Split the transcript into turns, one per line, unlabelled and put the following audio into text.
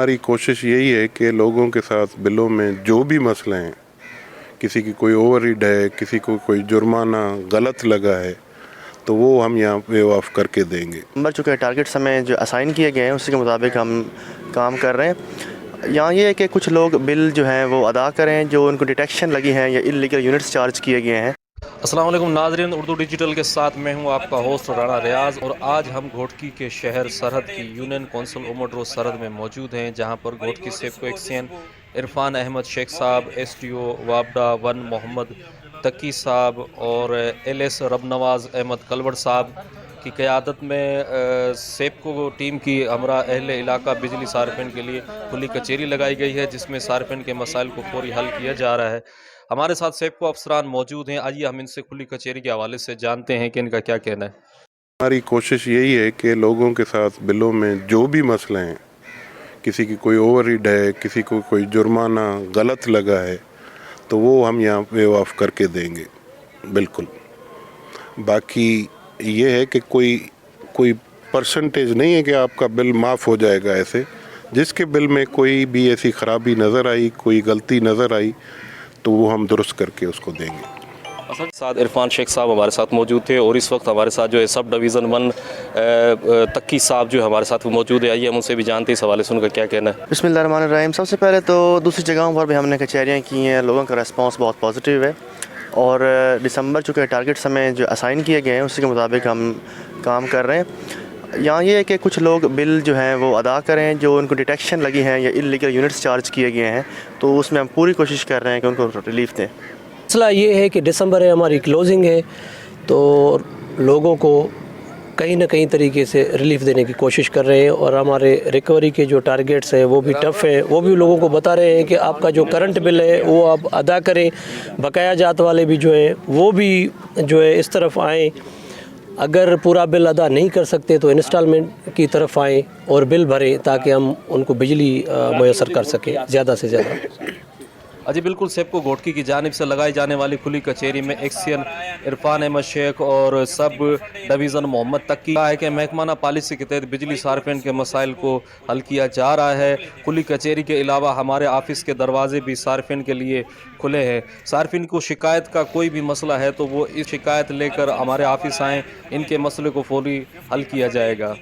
हमारी कोशिश यही है कि लोगों के साथ बिलों में जो भी मसले हैं, किसी की कोई ओवररीड है, किसी को कोई जुर्माना गलत लगा है, तो वो हम यहाँ पे ऑफ करके देंगे।
मर चुके टारगेट्स हमें जो असाइन किए गए हैं उसी के मुताबिक हम काम कर रहे हैं। यहाँ ये है कि कुछ लोग बिल जो हैं वो अदा करें जो उनको डिटेक्शन लगी हैं या इलीगल यूनिट्स चार्ज किए गए हैं।
अस्सलाम वालेकुम नाज़रीन, उर्दू डिजिटल के साथ मैं हूं आपका होस्ट राणा रियाज और आज हम घोटकी के शहर सरहद की यूनियन कौंसिल उमर रोड सरहद में मौजूद हैं, जहां पर घोटकी सेप्को एक्सियन इरफान अहमद शेख साहब, SDO वापडा 1 मोहम्मद तकी साहब और LS रबनवाज अहमद कलवड़ साहब की क़यादत में सेप्को टीम की हमरा अहले इलाका बिजली सार्फिन के लिए खुली कचहरी लगाई गई है, जिसमें सार्फिन के मसाइल को फौरी हल किया जा रहा है। हमारे साथ सेप्को अफसरान मौजूद हैं। आइए हम इनसे खुली कचहरी के हवाले से जानते हैं कि इनका क्या कहना है।
हमारी कोशिश यही है कि लोगों के साथ बिलों में जो भी मसले हैं, किसी की कोई ओवररीड है, किसी को कोई जुर्माना गलत लगा है, तो वो हम यहाँ पे ऑफ करके देंगे बिल्कुल। बाकी ये है कि कोई परसेंटेज नहीं है कि आपका बिल माफ़ हो जाएगा। ऐसे जिसके बिल में कोई भी ऐसी ख़राबी नज़र आई, कोई गलती नज़र आई, तो वो हम दुरुस्त करके उसको देंगे।
साथ इरफान शेख साहब हमारे साथ मौजूद थे और इस वक्त हमारे साथ जो है सब डिवीज़न 1 तक्की साहब जो हमारे साथ मौजूद है। आइए हम उनसे भी जानते हैं इस हवाले से उनका क्या कहना है।
बिस्मिल्लाहिर्रहमानिर्रहीम। सबसे पहले तो दूसरी जगहों पर भी हमने कचहरियाँ की हैं, लोगों का रेस्पॉन्स बहुत पॉजिटिव है और दिसंबर चूँकि टारगेट्स हमें जो असाइन किए गए हैं उसी के मुताबिक हम काम कर रहे हैं। यहाँ ये है कि कुछ लोग बिल जो हैं वो अदा करें जो उनको डिटेक्शन लगी हैं या इलीगल यूनिट्स चार्ज किए गए हैं, तो उसमें हम पूरी कोशिश कर रहे हैं कि उनको रिलीफ दें।
मसला ये है कि दिसंबर है, हमारी क्लोजिंग है, तो लोगों को कहीं ना कहीं तरीके से रिलीफ देने की कोशिश कर रहे हैं और हमारे रिकवरी के जो टारगेट्स हैं वो भी टफ़ है। वो भी लोगों को बता रहे हैं कि आपका जो करंट बिल है वो आप अदा करें, बकाया जात वाले भी जो है वो भी जो है इस तरफ आएँ। अगर पूरा बिल अदा नहीं कर सकते तो इंस्टॉलमेंट की तरफ आएँ और बिल भरें ताकि हम उनको बिजली मुयस्सर कर सकें ज़्यादा से ज़्यादा।
जी बिल्कुल, सेप्को घोटकी की जानिब से लगाई जाने वाली खुली कचहरी में एक्सियन इरफान अहमद शेख और सब डिवीज़न मोहम्मद तकी है कि महकमाना पॉलिसी के तहत बिजली सार्फिन के मसाइल को हल किया जा रहा है। खुली कचहरी के अलावा हमारे ऑफिस के दरवाजे भी सार्फिन के लिए खुले हैं। सार्फिन को शिकायत का कोई भी मसला है तो वो इस शिकायत लेकर हमारे ऑफिस आएँ, इनके मसले को फौरी हल किया जाएगा।